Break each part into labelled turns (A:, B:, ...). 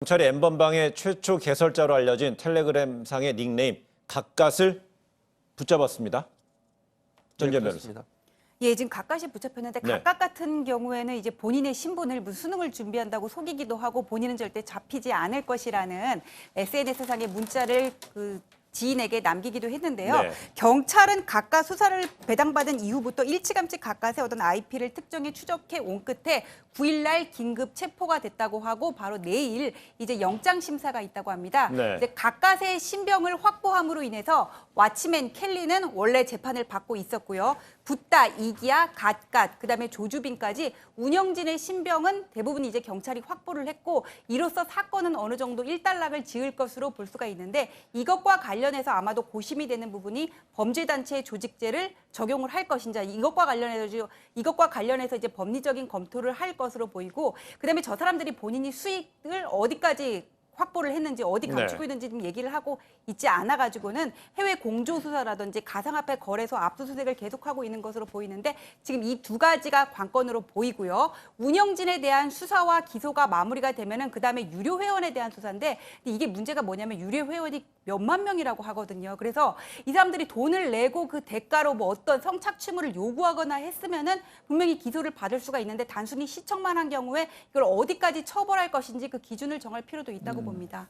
A: 경찰이 N번방의 최초 개설자로 알려진 텔레그램상의 닉네임 갓갓을 붙잡았습니다. 전지현 변호사.
B: 예, 지금 갓갓이 붙잡혔는데
A: 네.
B: 갓갓 같은 경우에는 이제 본인의 신분을 무슨 수능을 준비한다고 속이기도 하고 본인은 절대 잡히지 않을 것이라는 SNS상의 문자를 지인에게 남기기도 했는데요.
A: 네.
B: 경찰은 갓갓 수사를 배당받은 이후부터 일찌감치 갓갓의 어떤 IP를 특정해 추적해 온 끝에 9일 날 긴급 체포가 됐다고 하고 바로 내일 이제 영장 심사가 있다고 합니다.
A: 네.
B: 이제 갓갓의 신병을 확보함으로 인해서 왓치맨 켈리는 원래 재판을 받고 있었고요. 붓다, 이기야, 갓갓, 그다음에 조주빈까지 운영진의 신병은 대부분 이제 경찰이 확보를 했고 이로써 사건은 어느 정도 일단락을 지을 것으로 볼 수가 있는데 이것과 관련해서 아마도 고심이 되는 부분이 범죄단체의 조직죄를 적용을 할 것인지 이것과 관련해서 이제 법리적인 검토를 할 것으로 보이고 그다음에 저 사람들이 본인이 수익을 어디까지 확보를 했는지 어디 감추고 있는지 좀 얘기를 하고 있지 않아가지고는 해외 공조수사라든지 가상화폐 거래소 압수수색을 계속하고 있는 것으로 보이는데 지금 이 두 가지가 관건으로 보이고요. 운영진에 대한 수사와 기소가 마무리가 되면은 그다음에 유료 회원에 대한 수사인데 이게 문제가 뭐냐면 유료 회원이 몇만 명이라고 하거든요. 그래서 이 사람들이 돈을 내고 그 대가로 뭐 어떤 성착취물을 요구하거나 했으면은 분명히 기소를 받을 수가 있는데 단순히 시청만 한 경우에 이걸 어디까지 처벌할 것인지 그 기준을 정할 필요도 있다고 봅니다.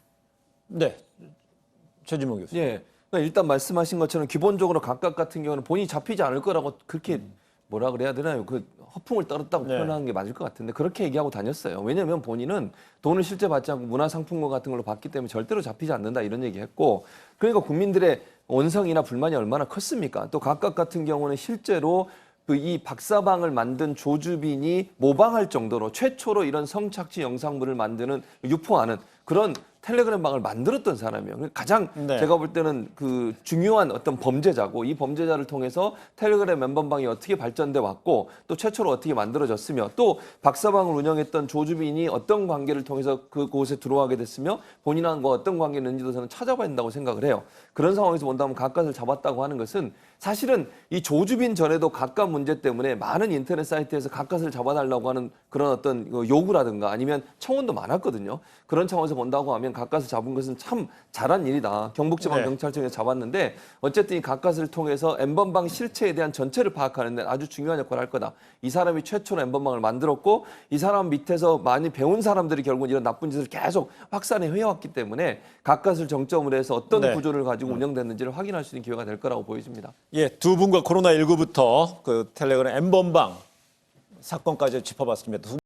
A: 네, 최진봉 교수.
C: 예, 그러니까 일단 말씀하신 것처럼 기본적으로 갓갓 같은 경우는 본인이 잡히지 않을 거라고 그렇게 뭐라 그래야 되나요? 그 허풍을 떨었다고
A: 네.
C: 표현하는 게 맞을 것 같은데 그렇게 얘기하고 다녔어요. 왜냐하면 본인은 돈을 실제 받지 않고 문화상품권 같은 걸로 받기 때문에 절대로 잡히지 않는다 이런 얘기했고 그러니까 국민들의 원성이나 불만이 얼마나 컸습니까? 또 갓갓 같은 경우는 실제로 이 박사방을 만든 조주빈이 모방할 정도로 최초로 이런 성착취 영상물을 만드는 유포하는 그런 텔레그램 방을 만들었던 사람이에요. 가장
A: 네.
C: 제가 볼 때는 그 중요한 어떤 범죄자고 이 범죄자를 통해서 텔레그램 멤버방이 어떻게 발전돼 왔고 또 최초로 어떻게 만들어졌으며 또 박사방을 운영했던 조주빈이 어떤 관계를 통해서 그곳에 들어가게 됐으며 본인과 어떤 관계가 있는지도 저는 찾아봐야 된다고 생각을 해요. 그런 상황에서 본다면 갓갓을 잡았다고 하는 것은 사실은 이 조주빈 전에도 갓갓 문제 때문에 많은 인터넷 사이트에서 갓갓을 잡아달라고 하는 그런 어떤 요구라든가 아니면 청원도 많았거든요. 그런 차원에서 본다고 하면 갓갓을 잡은 것은 참 잘한 일이다. 경북지방경찰청에서 잡았는데 어쨌든 이 갓갓을 통해서 N번방 실체에 대한 전체를 파악하는 데 아주 중요한 역할을 할 거다. 이 사람이 최초로 N번방을 만들었고 이 사람 밑에서 많이 배운 사람들이 결국은 이런 나쁜 짓을 계속 확산해 해왔기 때문에 갓갓을 정점으로 해서 어떤 구조를 가지고 운영됐는지를 확인할 수 있는 기회가 될 거라고 보여집니다.
A: 예, 두 분과 코로나19부터 그 텔레그램 N번방 사건까지 짚어봤습니다. 두 분